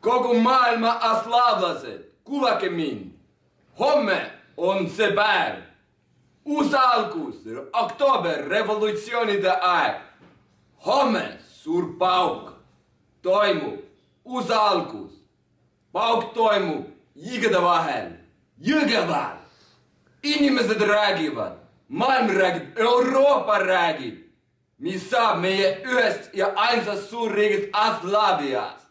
Kogu maailma aslaavlased, kuulake mind. Homme on see päev. Uus algus, oktoober, revolutsioonide aeg. Homme suur pauk toimub, uus algus. Pauk toimub jõgede vahel, Jõgeval. Inimesed räägivad, maailm räägib, Euroopa räägib. Mis saab meie ühest ja ainsast suurriigist Aslaaviast.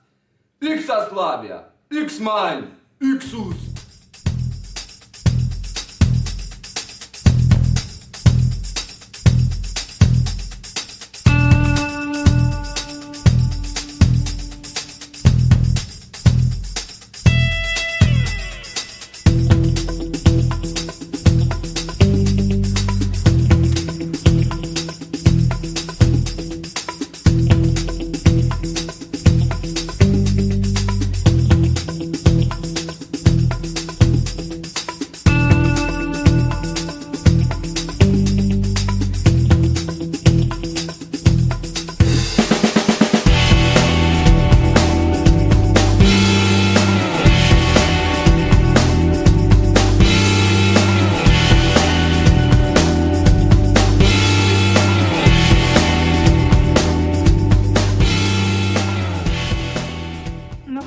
Üks Aslaavia, üks maailm, üks uus.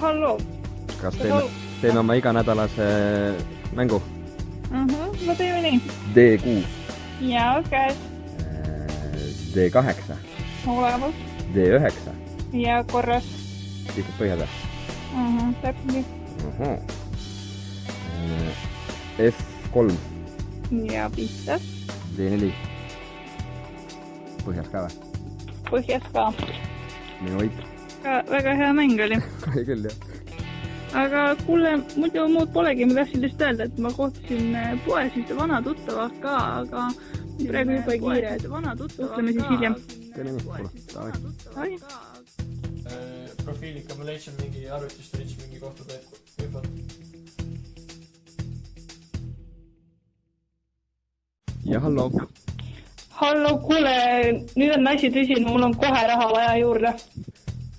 Hallo. Kas teeme oma iganädalase mängu? No teeme nii. D6. Ja, käes. D8. Olemas. D9. Ja korras. Lihtsalt põhjada. Täpselt nii. F3. Ja pistas. D4. Põhjas ka või? Põhjas ka. Minu võit. Väga hea mäng oli. Oli küll, jah. Aga kuule, muidu muud polegi. Ma tahtsin lihtsalt öelda, et ma kohtasin poes ühte vana tuttava ka, aga praegu juba kiire. Suhtleme siis hiljem. Teeme nii, kuule. Davai. Profiili Accumulation mingi arvutistorits mingi kohta teeb võib-olla. Ja hallo. Hallo, kuule, nüüd on asi tõsine, mul on kohe raha vaja juurde.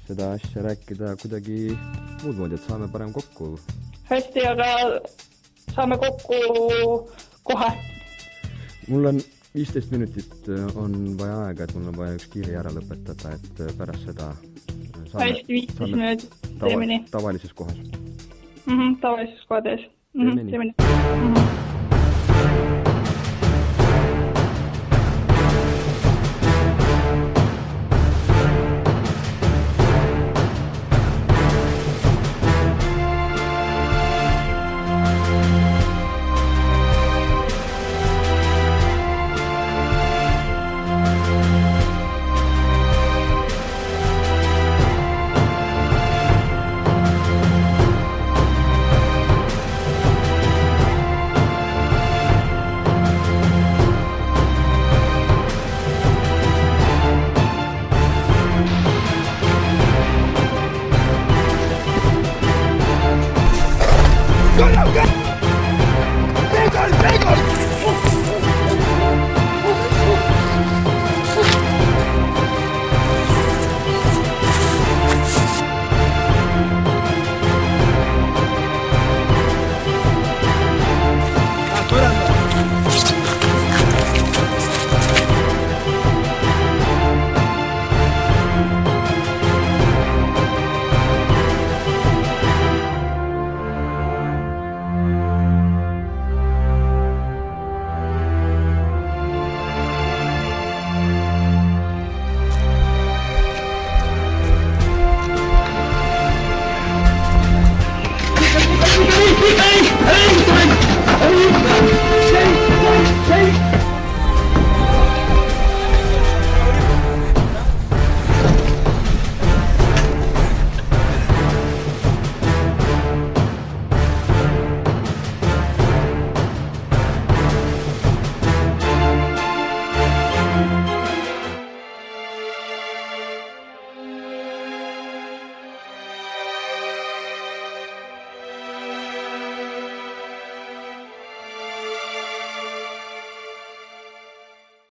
Seda asja rääkida kuidagi muud moodi, et saame parem kokku. Hästi, aga saame kokku kohe. Mul on 15 minutit on vaja aega, et mul on vaja üks kiire ära lõpetada, et pärast seda hästi 15 minutit, teeme nii. Tavalises kohas. Tavalises kohas. Teeme nii.